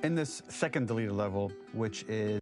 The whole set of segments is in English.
In this second deleted level, which is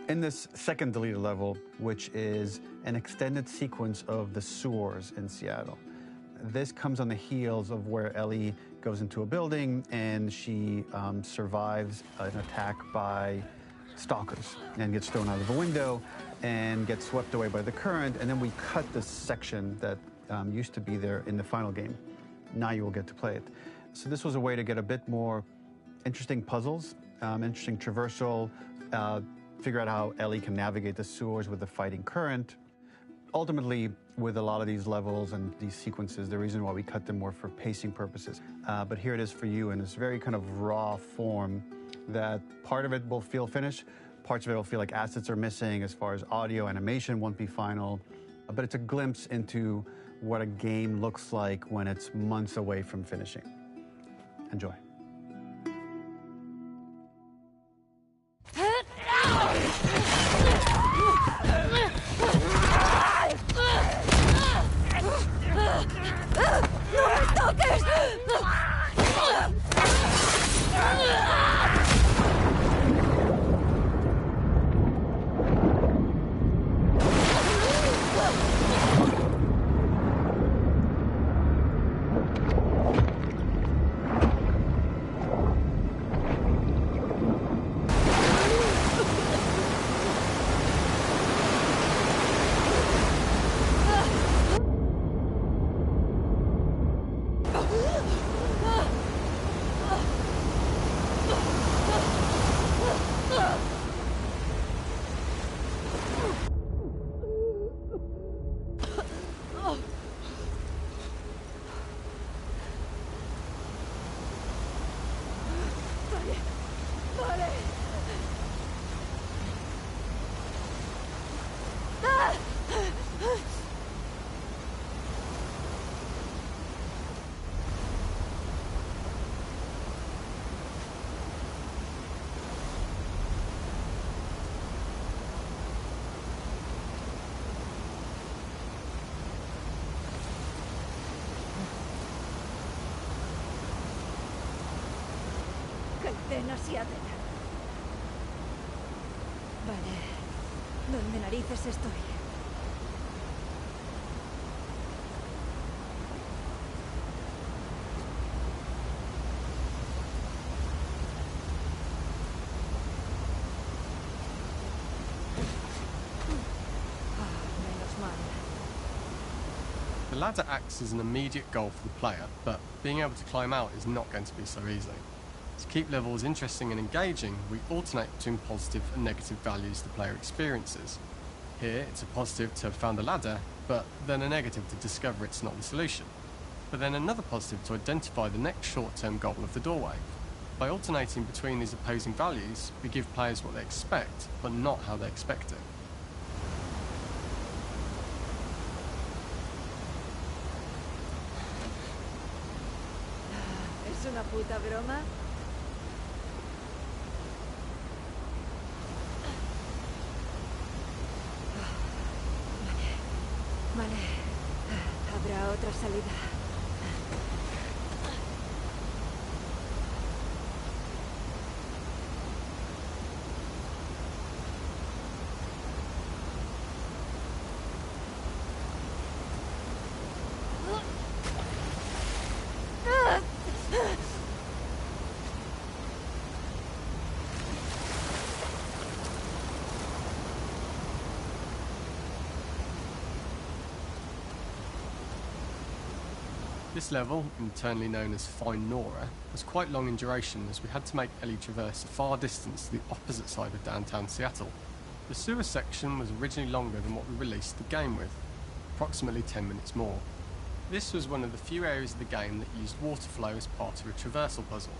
in this second deleted level, which is an extended sequence of the sewers in Seattle. This comes on the heels of where Ellie goes into a building and she survives an attack by stalkers and gets thrown out of a window and gets swept away by the current. And then we cut this section that used to be there in the final game. Now you will get to play it. So this was a way to get a bit more interesting puzzles, interesting traversal, figure out how Ellie can navigate the sewers with the fighting current. Ultimately, with a lot of these levels and these sequences, the reason why we cut them were for pacing purposes. But here it is for you in this very kind of raw form that part of it will feel finished, parts of it will feel like assets are missing as far as audio, animation won't be final. But it's a glimpse into what a game looks like when it's months away from finishing. Enjoy. Demasiado. Vale. ¿Dónde narices estoy? Menos mal. The ladder acts as an immediate goal for the player, but being able to climb out is not going to be so easy. To keep levels interesting and engaging, we alternate between positive and negative values the player experiences. Here, it's a positive to have found a ladder, but then a negative to discover it's not the solution. But then another positive to identify the next short-term goal of the doorway. By alternating between these opposing values, we give players what they expect, but not how they expect it. ¿Es una puta broma? Vale. Habrá otra salida. This level, internally known as Find Nora, was quite long in duration as we had to make Ellie traverse a far distance to the opposite side of downtown Seattle. The sewer section was originally longer than what we released the game with, approximately 10 minutes more. This was one of the few areas of the game that used water flow as part of a traversal puzzle.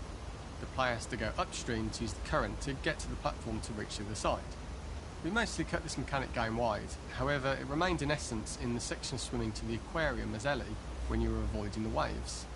The player has to go upstream to use the current to get to the platform to reach the other side. We mostly cut this mechanic game wide, however it remained in essence in the section swimming to the aquarium as Ellie when you were avoiding the waves.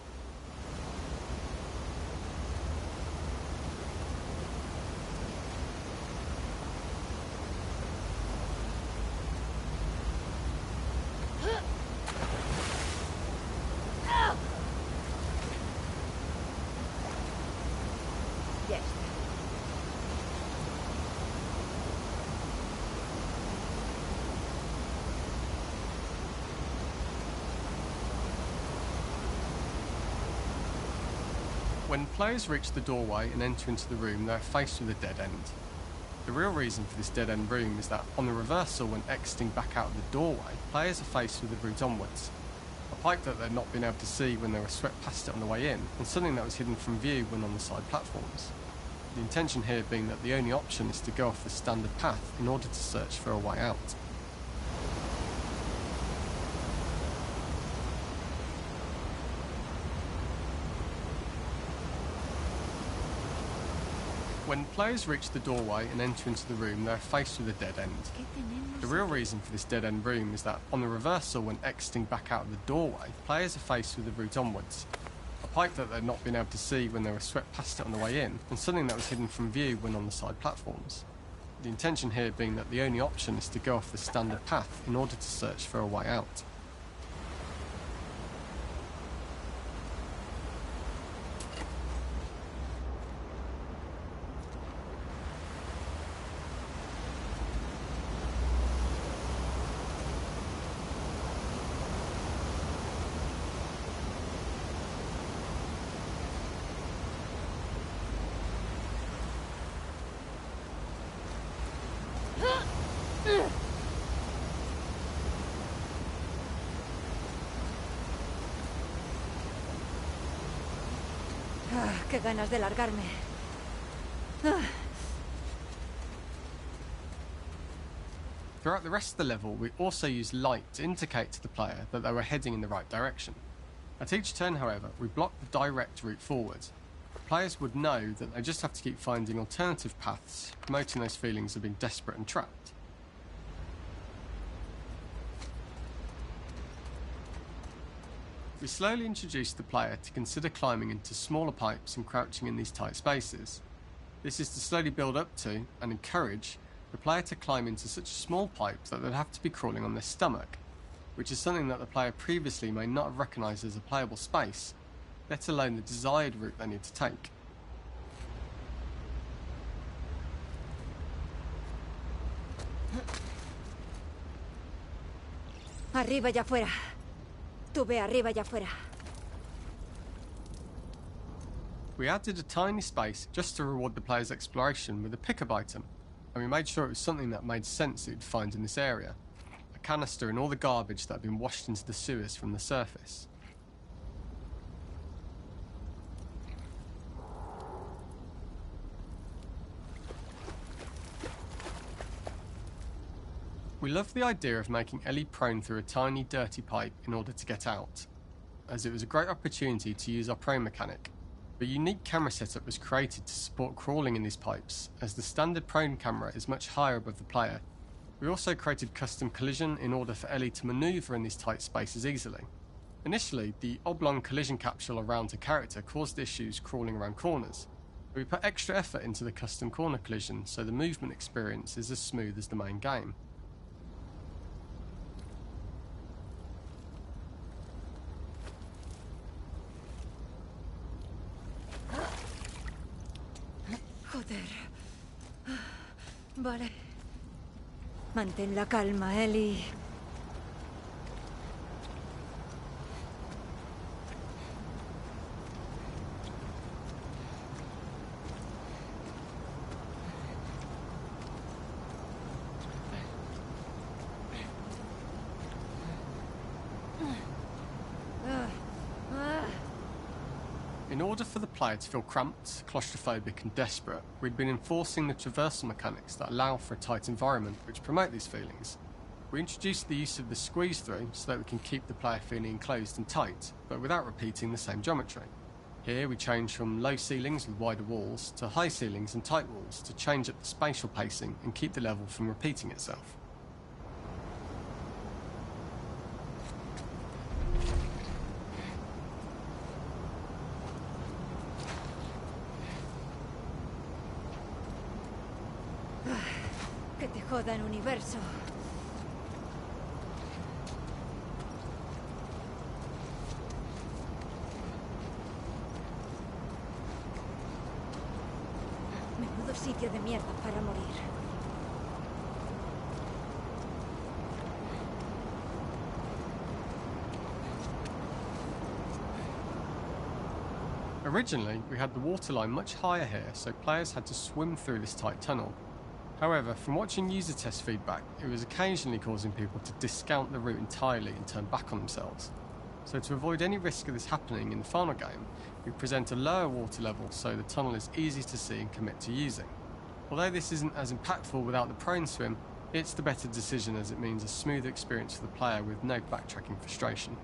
Yes. When players reach the doorway and enter into the room, they are faced with a dead end. The real reason for this dead end room is that on the reversal when exiting back out of the doorway, players are faced with the route onwards. A pipe that they'd not been able to see when they were swept past it on the way in, and something that was hidden from view when on the side platforms. The intention here being that the only option is to go off the standard path in order to search for a way out. When players reach the doorway and enter into the room, they are faced with a dead end. The real reason for this dead end room is that on the reversal when exiting back out of the doorway, players are faced with the route onwards. A pipe that they'd not been able to see when they were swept past it on the way in, and something that was hidden from view when on the side platforms. The intention here being that the only option is to go off the standard path in order to search for a way out. Qué ganas de largarme. Throughout the rest of the level, we also used light to indicate to the player that they were heading in the right direction. At each turn, however, we blocked the direct route forward. Players would know that they just have to keep finding alternative paths, promoting those feelings of being desperate and trapped. We slowly introduced the player to consider climbing into smaller pipes and crouching in these tight spaces. This is to slowly build up to, and encourage, the player to climb into such a small pipe that they'd have to be crawling on their stomach, which is something that the player previously may not have recognised as a playable space, let alone the desired route they need to take. Arriba y afuera. Tú ve arriba y afuera. We added a tiny space just to reward the player's exploration with a pickup item, and we made sure it was something that made sense that you'd find in this area. A canister and all the garbage that had been washed into the sewers from the surface. We loved the idea of making Ellie prone through a tiny dirty pipe in order to get out, as it was a great opportunity to use our prone mechanic. A unique camera setup was created to support crawling in these pipes, as the standard prone camera is much higher above the player. We also created custom collision in order for Ellie to manoeuvre in these tight spaces easily. Initially, the oblong collision capsule around her character caused issues crawling around corners. We put extra effort into the custom corner collision so the movement experience is as smooth as the main game. Joder. Vale. Mantén la calma, Ellie. In order for the player to feel cramped, claustrophobic and desperate, we'd been enforcing the traversal mechanics that allow for a tight environment which promote these feelings. We introduced the use of the squeeze through so that we can keep the player feeling enclosed and tight, but without repeating the same geometry. Here we change from low ceilings with wider walls to high ceilings and tight walls to change up the spatial pacing and keep the level from repeating itself. Que te jodan, universo. Menudo sitio de mierda para morir. Originally, we had the waterline much higher here, so players had to swim through this tight tunnel. However, from watching user test feedback, it was occasionally causing people to discount the route entirely and turn back on themselves. So to avoid any risk of this happening in the final game, we present a lower water level so the tunnel is easy to see and commit to using. Although this isn't as impactful without the prone swim, it's the better decision as it means a smoother experience for the player with no backtracking frustration.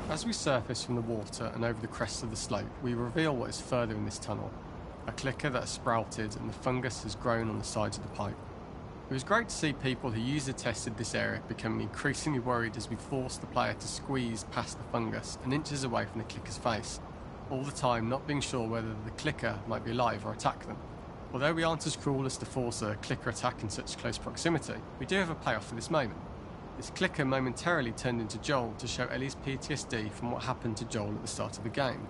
As we surface from the water and over the crest of the slope, we reveal what is further in this tunnel. A clicker that has sprouted and the fungus has grown on the sides of the pipe. It was great to see people who user tested this area becoming increasingly worried as we forced the player to squeeze past the fungus and inches away from the clicker's face, all the time not being sure whether the clicker might be alive or attack them. Although we aren't as cruel as to force a clicker attack in such close proximity, we do have a payoff for this moment. This clicker momentarily turned into Joel to show Ellie's PTSD from what happened to Joel at the start of the game.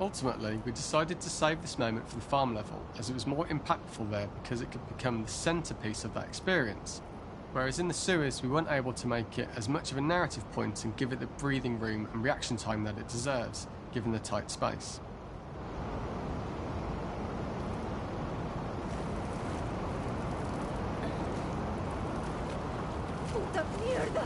Ultimately, we decided to save this moment for the farm level, as it was more impactful there because it could become the centrepiece of that experience. Whereas in the sewers, we weren't able to make it as much of a narrative point and give it the breathing room and reaction time that it deserves, given the tight space. ¡Puta mierda!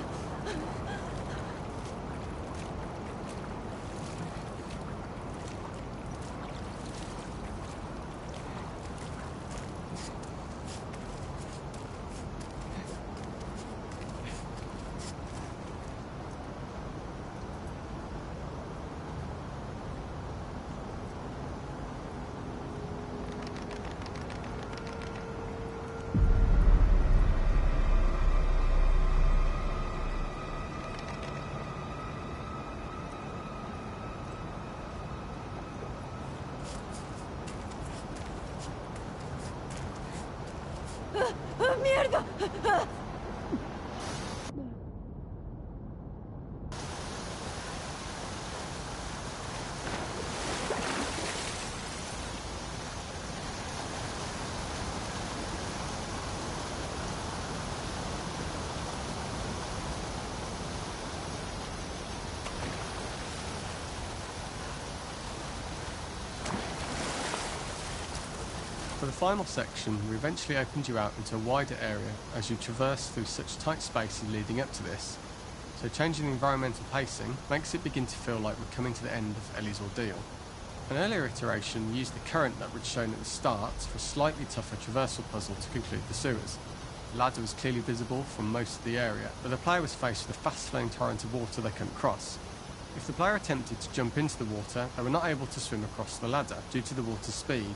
¡Ah, mierda! ¡Ah! For the final section, we eventually opened you out into a wider area as you traverse through such tight spaces leading up to this, so changing the environmental pacing makes it begin to feel like we're coming to the end of Ellie's ordeal. An earlier iteration used the current that we'd shown at the start for a slightly tougher traversal puzzle to conclude the sewers. The ladder was clearly visible from most of the area, but the player was faced with a fast-flowing torrent of water they couldn't cross. If the player attempted to jump into the water, they were not able to swim across the ladder due to the water's speed,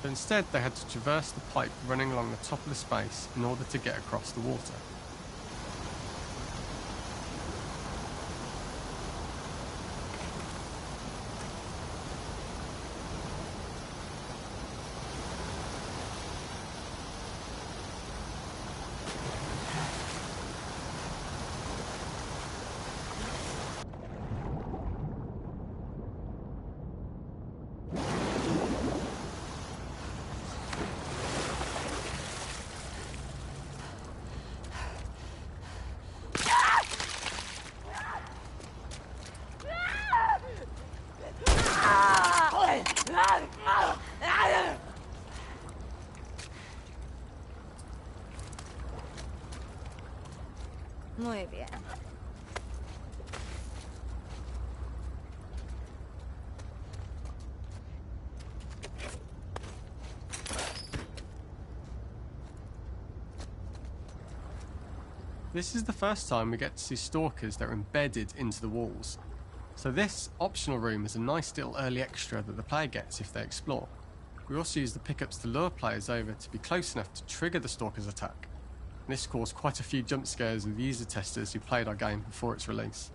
but instead they had to traverse the pipe running along the top of the space in order to get across the water. Muy bien. This is the first time we get to see stalkers that are embedded into the walls. So this optional room is a nice little early extra that the player gets if they explore. We also use the pickups to lure players over to be close enough to trigger the stalker's attack. This caused quite a few jump scares with user testers who played our game before its release.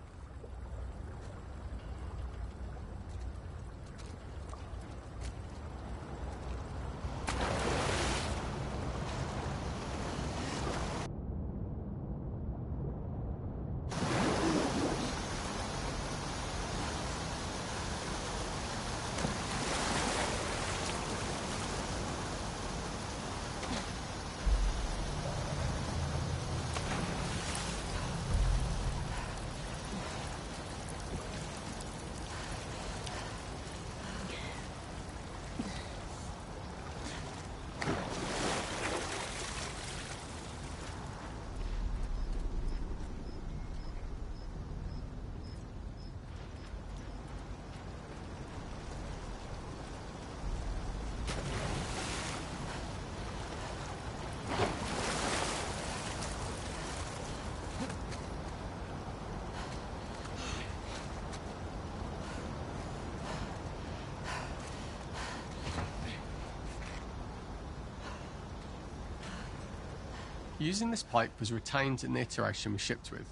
Using this pipe was retained in the iteration we shipped with,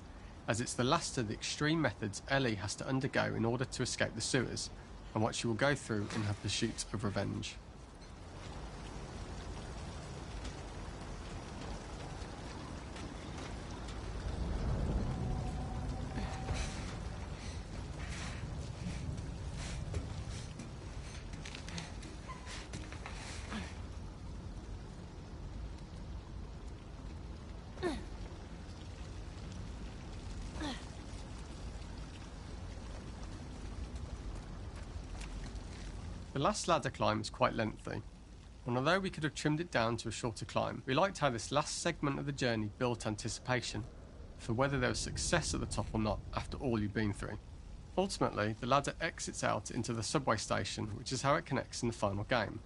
as it's the last of the extreme methods Ellie has to undergo in order to escape the sewers, and what she will go through in her pursuit of revenge. The last ladder climb is quite lengthy, and although we could have trimmed it down to a shorter climb, we liked how this last segment of the journey built anticipation for whether there was success at the top or not after all you've been through. Ultimately, the ladder exits out into the subway station, which is how it connects in the final game.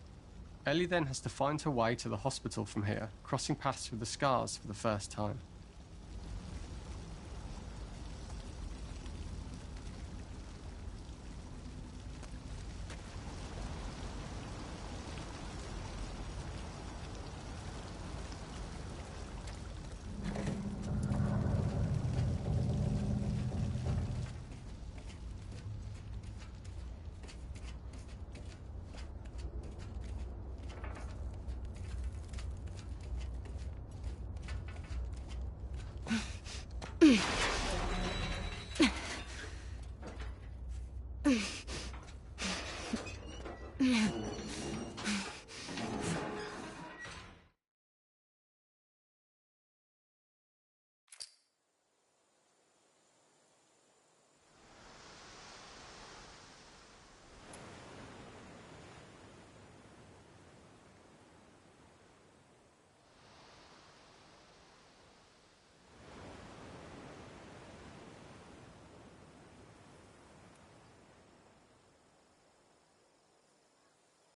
Ellie then has to find her way to the hospital from here, crossing paths with the scars for the first time.